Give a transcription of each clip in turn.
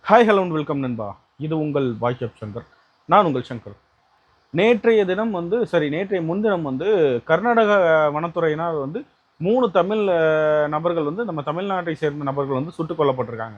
Hi hello and welcome நண்பா. இது உங்கள் வாய்ஸ் ஆஃப் சங்கர். நான் உங்கள் சங்கர். நேற்றைய முன்தினம் கர்நாடக வனத்துறையினர் 3 தமிழ் நபர்கள் நம்ம தமிழ்நாட்டை சேர்ந்த நபர்கள் சுட்டுக் கொல்லப்பட்டிருக்காங்க.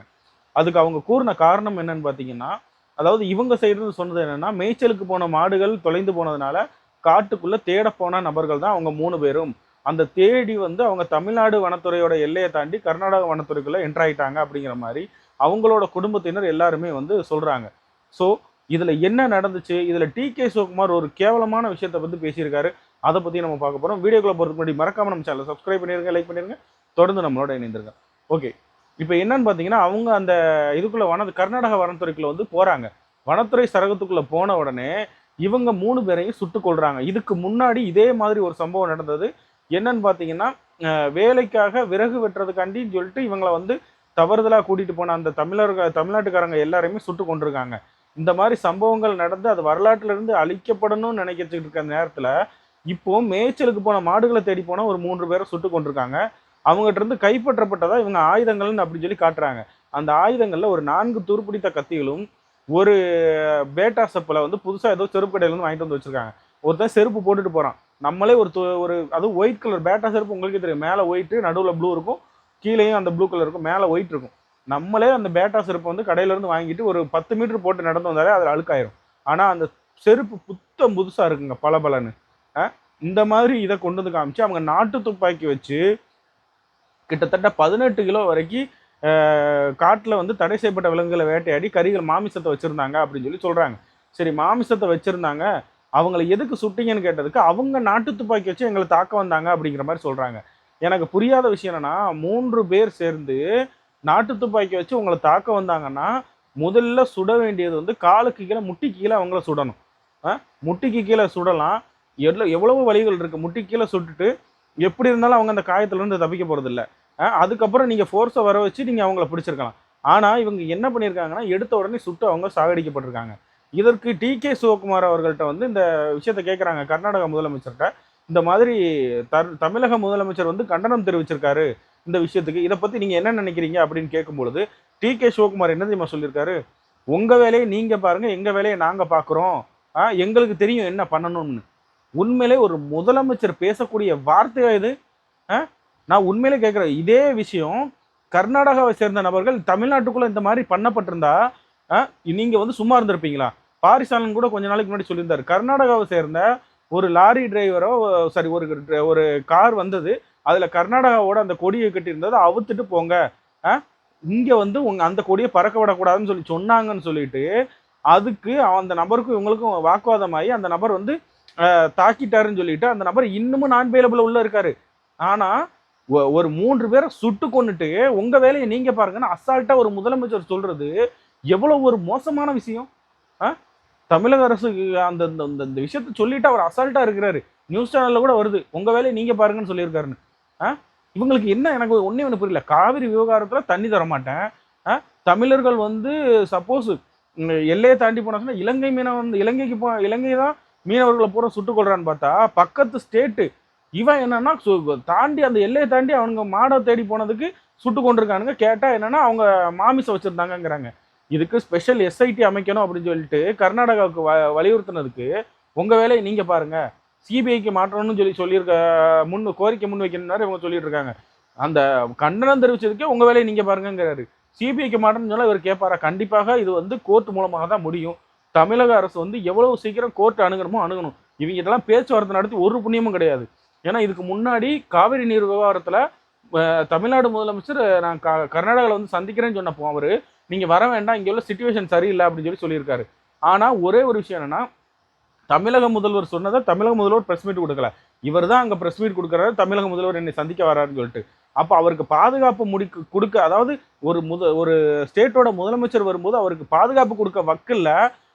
அதுக்கு அவங்க கூறின காரணம் என்னன்னு பார்த்தீங்கன்னா, அதாவது இவங்க சைடு சொன்னது என்னன்னா, மேய்ச்சலுக்கு போன மாடுகள் தொலைந்து போனதுனால காட்டுக்குள்ள தேட போன நபர்கள் தான் அவங்க 3 பேரும். அந்த தேடி அவங்க தமிழ்நாடு வனத்துறையோட எல்லையை தாண்டி கர்நாடக வனத்துறைக்குள்ள என்டர் ஆயிட்டாங்க அப்படிங்கிற மாதிரி அவங்களோட குடும்பத்தினர் எல்லாருமே சொல்றாங்க. ஸோ இதுல என்ன நடந்துச்சு, இதுல டி.கே. சிவகுமார் ஒரு கேவலமான விஷயத்தை பத்தி பேசியிருக்காரு. அதை பத்தி நம்ம பார்க்க போறோம். வீடியோக்குள்ள போறதுக்கு முன்னாடி மறக்காம நம்ம சேனலை சப்ஸ்கிரைப் பண்ணிருங்க, லைக் பண்ணிருங்க, தொடர்ந்து நம்மளோட இணைந்திருங்க. ஓகே, இப்போ என்னன்னு பார்த்தீங்கன்னா, அவங்க அந்த இதுக்குள்ள கர்நாடக வனத்துறைக்குள்ள போறாங்க. வனத்துறை சரகத்துக்குள்ள போன உடனே இவங்க 3 பேரையும் சுட்டுக் கொள்றாங்க. இதுக்கு முன்னாடி இதே மாதிரி ஒரு சம்பவம் நடந்தது. என்னன்னு பார்த்தீங்கன்னா, வேலைக்காக விறகு வெட்டுறதுக்காண்டின்னு சொல்லிட்டு இவங்களை தவறுதலா கூட்டிட்டு போன அந்த தமிழ்நாட்டுக்காரங்க எல்லாரையுமே சுட்டு கொண்டிருக்காங்க. இந்த மாதிரி சம்பவங்கள் நடந்து அது வரலாற்றுல இருந்து அழிக்கப்படணும்னு நினைக்கிட்டு இருக்க நேரத்துல இப்போ மேய்ச்சலுக்கு போன மாடுகளை தேடி போன ஒரு 3 பேரை சுட்டு கொண்டிருக்காங்க. அவங்ககிட்ட இருந்து கைப்பற்றப்பட்டதா இவங்க ஆயுதங்கள்னு அப்படின்னு சொல்லி காட்டுறாங்க. அந்த ஆயுதங்கள்ல ஒரு 4 துருப்பிடித்த கத்திகளும் ஒரு பேட்டா செப்பலை புதுசா ஏதோ செருப்பு கடையில இருந்து வாங்கிட்டு வந்து வச்சிருக்காங்க. ஒருத்தன் செருப்பு போட்டுட்டு போறான். நம்மளே ஒரு அதுவும் ஒயிட் கலர் பேட்டா செருப்பு உங்களுக்கே தெரியும். மேல ஒயிட், நடுவுல ப்ளூ இருக்கும், கீழேயும் அந்த ப்ளூ கலர் இருக்கும், மேலே ஒயிட் இருக்கும். நம்மளே அந்த பேட்டா செருப்பு கடையில இருந்து வாங்கிட்டு ஒரு 10 மீட்டர் போட்டு நடந்து வந்தாலே அதில் அழுக்காயிரும். ஆனால் அந்த செருப்பு புதுசா இருக்குங்க, பலன்னு. இந்த மாதிரி இதை கொண்டு வந்து காமிச்சு அவங்க நாட்டு துப்பாக்கி வச்சு கிட்டத்தட்ட 18 கிலோ வரைக்கும் காட்டில் தடை செய்யப்பட்ட விலங்குகளை வேட்டையாடி கறிகள் மாமிசத்தை வச்சிருந்தாங்க அப்படின்னு சொல்லி சொல்றாங்க. சரி, மாமிசத்தை வச்சிருந்தாங்க, அவங்களை எதுக்கு சுட்டிங்கன்னு கேட்டதுக்கு அவங்க நாட்டு துப்பாக்கி வச்சு எங்களை தாக்க வந்தாங்க அப்படிங்கிற மாதிரி சொல்றாங்க. எனக்கு புரியாத விஷயம் என்னன்னா, 3 பேர் சேர்ந்து நாட்டு துப்பாக்கி வச்சு உங்களை தாக்க வந்தாங்கன்னா முதல்ல சுட வேண்டியது காலுக்கு கீழே, முட்டிக்கு கீழே அவங்கள சுடணும். முட்டிக்கு கீழே சுடலாம், எவ்வளவு வழிகள் இருக்கு. முட்டிக்கு கீழே சுட்டுட்டு எப்படி இருந்தாலும் அவங்க அந்த காயத்துல இருந்து தப்பிக்க போறது இல்லை. அதுக்கப்புறம் நீங்க ஃபோர்ஸை வர வச்சு நீங்க அவங்கள பிடிச்சிருக்கலாம். ஆனா இவங்க என்ன பண்ணியிருக்காங்கன்னா, எடுத்த உடனே சுட்டு அவங்க சாகடிக்கப்பட்டிருக்காங்க. இதற்கு டி.கே. சிவகுமார் அவர்கள்ட்ட இந்த விஷயத்த கேட்குறாங்க, கர்நாடக முதலமைச்சர்கிட்ட. இந்த மாதிரி தமிழக முதலமைச்சர் கண்டனம் தெரிவிச்சிருக்காரு இந்த விஷயத்துக்கு, இதை பத்தி நீங்க என்ன நினைக்கிறீங்க அப்படின்னு கேட்கும்பொழுது டி.கே. சிவகுமார் என்ன தெரியுமா சொல்லியிருக்காரு? உங்க வேலையை நீங்க பாருங்க, எங்க வேலையை நாங்க பாக்குறோம், எங்களுக்கு தெரியும் என்ன பண்ணணும்னு. உண்மையிலே ஒரு முதலமைச்சர் பேசக்கூடிய வார்த்தையா இது? நான் உண்மையிலே கேட்கிறேன். இதே விஷயம் கர்நாடகாவை சேர்ந்த நபர்கள் தமிழ்நாட்டுக்குள்ள இந்த மாதிரி பண்ணப்பட்டிருந்தா நீங்க சும்மா இருந்திருப்பீங்களா? பாரிசாலன் கூட கொஞ்ச நாளைக்கு முன்னாடி சொல்லியிருந்தாரு, கர்நாடகாவை சேர்ந்த ஒரு லாரி டிரைவரோ சாரி ஒரு கார் வந்தது, அதுல கர்நாடகாவோட அந்த கொடியை கட்டி இருந்தது, அவுத்துட்டு போங்க, இங்க உங்க அந்த கொடியை பறக்க விடக்கூடாதுன்னு சொல்லி சொன்னாங்கன்னு சொல்லிட்டு அதுக்கு அந்த நபருக்கும் இவங்களுக்கும் வாக்குவாதமாகி அந்த நபர் தாக்கிட்டாருன்னு சொல்லிட்டு அந்த நபர் இன்னமும் நான் பேலபிள் உள்ள இருக்காரு. ஆனா ஒரு 3 பேரை சுட்டு கொண்டுட்டு உங்க வேலையை நீங்க பாருங்கன்னு அசால்ட்டா ஒரு முதலமைச்சர் சொல்றது எவ்வளவு ஒரு மோசமான விஷயம். தமிழக அரசு அந்த இந்த விஷயத்த சொல்லிட்டு அவர் அசால்ட்டா இருக்கிறாரு. நியூஸ் சேனல்ல கூட வருது, உங்க வேலையை நீங்க பாருங்கன்னு சொல்லியிருக்காருன்னு. இவங்களுக்கு என்ன, எனக்கு ஒண்ணு புரியல. காவிரி விவகாரத்துல தண்ணி தர மாட்டேன், தமிழர்கள் சப்போஸ் எல்லையை தாண்டி போனா இலங்கை மீனவன் இலங்கை தான் மீனவர்களை பூரா சுட்டுக் கொள்றான்னு பார்த்தா பக்கத்து ஸ்டேட்டு இவன் என்னன்னா தாண்டி அந்த எல்லையை தாண்டி அவங்க மாடை தேடி போனதுக்கு சுட்டு கொண்டிருக்கானுங்க. கேட்டா என்னன்னா அவங்க மாமிசம் வச்சிருந்தாங்கிறாங்க. இதுக்கு ஸ்பெஷல் எஸ்ஐடி அமைக்கணும் அப்படின்னு சொல்லிட்டு கர்நாடகாவுக்கு வலியுறுத்தினதுக்கு உங்க வேலையை நீங்க பாருங்க, சிபிஐக்கு மாற்றணும்னு சொல்லியிருக்க கோரிக்கை முன் வைக்கணும்னாரு இவங்க சொல்லிட்டு இருக்காங்க. அந்த கண்டனம் தெரிவிச்சதுக்கே உங்க வேலையை நீங்க பாருங்கிறாரு. சிபிஐக்கு மாற்றணும்னு சொல்ல இவர் கேட்பாரா? கண்டிப்பாக இது கோர்ட் மூலமாக தான் முடியும். தமிழக அரசு எவ்வளவு சீக்கிரம் கோர்ட் அணுகணுமோ அணுகணும். இவங்க இதெல்லாம் பேச்சுவார்த்தை நடத்தி ஒரு புண்ணியமும் கிடையாது. ஏன்னா இதுக்கு முன்னாடி காவிரி நீர் விவகாரத்துல தமிழ்நாடு முதலமைச்சர் நான் கர்நாடகாவில் சந்திக்கிறேன்னு சொன்னப்போ அவரு நீங்க வர வேண்டாம், இங்க உள்ள சிச்சுவேஷன் சரியில்லை அப்படின்னு சொல்லியிருக்காரு. ஆனா ஒரே ஒரு விஷயம் என்னன்னா, தமிழக முதல்வர் சொன்னதை தமிழக முதல்வர் பிரஸ் மீட் கொடுக்கல, இவர் தான் அங்க பிரஸ் மீட் கொடுக்குறாரு, தமிழக முதல்வர் என்னை சந்திக்க வராருன்னு சொல்லிட்டு. அப்ப அவருக்கு பாதுகாப்பு கொடுக்க, அதாவது ஒரு ஸ்டேட்டோட முதலமைச்சர் வரும்போது அவருக்கு பாதுகாப்பு கொடுக்க வக்கில்ல.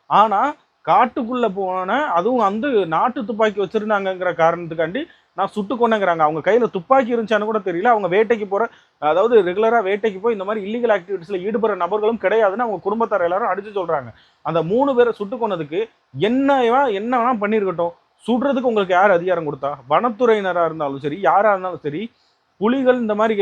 ஆனா காட்டுக்குள்ள போன, அதுவும் நாட்டு துப்பாக்கி வச்சிருந்தாங்கிற காரணத்துக்காண்டி நான் சுட்டு கொண்டேங்கிறாங்க. அவங்க கையில துப்பாக்கி இருந்துச்சான்னு கூட தெரியல. அவங்க வேட்டைக்கு போற, அதாவது ரெகுலரா வேட்டைக்கு போய் இந்த மாதிரி இல்லீகல் ஆக்டிவிட்டிஸ்ல ஈடுபடுற நபர்களும் கிடையாதுன்னு அவங்க குடும்பத்தார் எல்லாரும் அடிச்சு சொல்றாங்க. அந்த 3 பேரை சுட்டு கொண்டதுக்கு என்ன வேணா பண்ணிருக்கட்டும், சுடுறதுக்கு உங்களுக்கு யார் அதிகாரம் கொடுத்தா? வனத்துறையினரா இருந்தாலும் சரி, யாரா இருந்தாலும் சரி, புலிகள் இந்த மாதிரி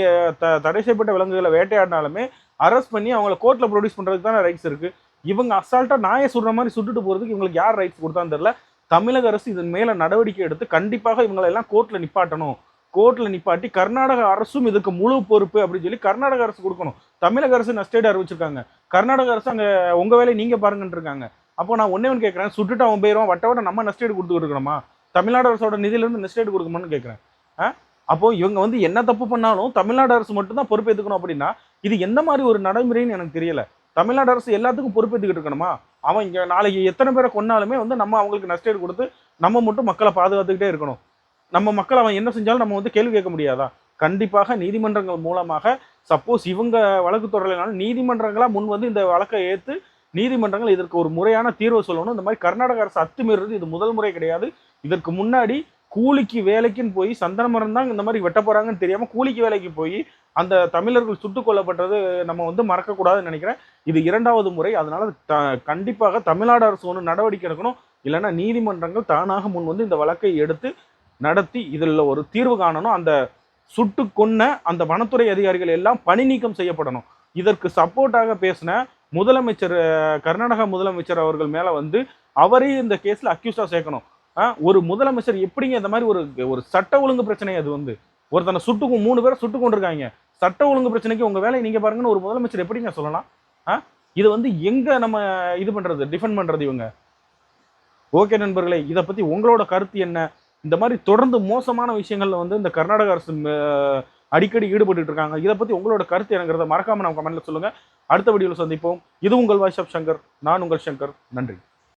தடை செய்யப்பட்ட விலங்குகளை வேட்டையாடினாலுமே அரெஸ்ட் பண்ணி அவங்கள கோர்ட்ல ப்ரொடியூஸ் பண்றதுக்கு தானே ரைட்ஸ் இருக்கு. இவங்க அசால்ட்டா நாயை சுடுற மாதிரி சுட்டுட்டு போறதுக்கு இவங்களுக்கு யார் ரைட்ஸ் கொடுத்தான்னு தெரியல. தமிழக அரசு இதன் மேல நடவடிக்கை எடுத்து கண்டிப்பாக இவங்களை எல்லாம் கோர்ட்ல நிப்பாட்டணும். கோர்ட்ல நிப்பாட்டி கர்நாடக அரசும் இதுக்கு முழு பொறுப்பு அப்படின்னு சொல்லி கர்நாடக அரசு கொடுக்கணும். தமிழக அரசு நஷ்டேடு அறிவிச்சிருக்காங்க. கர்நாடக அரசு அங்க உங்க வேலையை நீங்க பாருங்கன்னு இருக்காங்க. அப்போ நான் ஒன்னே ஒன்று கேட்கறேன், சுட்டுட்டு அவன் போயிடுவான், வட்ட நம்ம நஷ்டேடு கொடுத்துட்டு இருக்கணுமா? தமிழ்நாடு அரசோட நிதியில இருந்து நஷ்டேடு கொடுக்கணும்னு கேட்கறேன். அப்போ இவங்க வந்து என்ன தப்பு பண்ணாலும் தமிழ்நாடு அரசு மட்டும் தான் பொறுப்பேற்றுக்கணும் அப்படின்னா இது எந்த மாதிரி ஒரு நடைமுறைன்னு எனக்கு தெரியல. தமிழ்நாடு அரசு எல்லாத்துக்கும் பொறுப்பேற்றுக்கிட்டு இருக்கணுமா? அவன் இங்க நாளைக்கு எத்தனை பேரை கொன்னாலுமே வந்து நம்ம அவங்களுக்கு நஷ்டேடு கொடுத்து நம்ம மட்டும் மக்களை பாதுகாத்துக்கிட்டே இருக்கணும். நம்ம மக்கள் அவன் என்ன செஞ்சாலும் நம்ம வந்து கேள்வி கேட்க முடியாதா? கண்டிப்பாக நீதிமன்றங்கள் மூலமாக சப்போஸ் இவங்க வழக்கு தொடரலைனாலும் நீதிமன்றங்களா முன் வந்து இந்த வழக்கை ஏற்று நீதிமன்றங்கள் இதற்கு ஒரு முறையான தீர்வு சொல்லணும். இந்த மாதிரி கர்நாடக அரசு அத்துமீறது இது முதல் முறை கிடையாது. இதற்கு முன்னாடி கூலிக்கு வேலைக்குன்னு போய் சந்தன மரம் தான் இந்த மாதிரி வெட்ட போறாங்கன்னு தெரியாம கூலிக்கு வேலைக்கு போய் அந்த தமிழர்கள் சுட்டுக் கொல்லப்பட்டது நம்ம வந்து மறக்கக்கூடாதுன்னு நினைக்கிறேன். இது 2வது முறை. அதனால கண்டிப்பாக தமிழ்நாடு அரசு ஒன்று நடவடிக்கை எடுக்கணும். இல்லைன்னா நீதிமன்றங்கள் தானாக முன் வந்து இந்த வழக்கை எடுத்து நடத்தி இதில் ஒரு தீர்வு காணணும். அந்த சுட்டு கொன்ன அந்த வனத்துறை அதிகாரிகள் எல்லாம் பணி நீக்கம் செய்யப்படணும். இதற்கு சப்போர்ட்டாக பேசின முதலமைச்சர், கர்நாடக முதலமைச்சர் அவர்கள் மேல வந்து அவரே இந்த கேஸ்ல அக்யூஸ்டா சேர்க்கணும். ஒரு முதலமைச்சர் எப்படிங்க இந்த மாதிரி ஒரு சட்ட ஒழுங்கு பிரச்சனை, அது வந்து ஒருத்தனை சுட்டுக்கும் 3 பேரை சுட்டு கொண்டிருக்காங்க, சட்ட ஒழுங்கு பிரச்சனைக்கு உங்க வேலையை நீங்க பாருங்கன்னு ஒரு முதலமைச்சர் எப்படிங்க சொல்லலாம்? இது வந்து எங்க நம்ம இது பண்றது, டிஃபெண்ட் பண்றது இவங்க? ஓகே நண்பர்களே, இதை பத்தி உங்களோட கருத்து என்ன? இந்த மாதிரி தொடர்ந்து மோசமான விஷயங்கள்ல வந்து இந்த கர்நாடக அரசு அடிக்கடி ஈடுபட்டு இருக்காங்க. இதை பத்தி உங்களோட கருத்து என்னங்கிறத மறக்காம நம்ம கமெண்ட்ல சொல்லுங்க. அடுத்த வீடியோல சந்திப்போம். இது உங்கள் வாய்ஸ் ஆஃப் சங்கர். நான் உங்கள் சங்கர். நன்றி.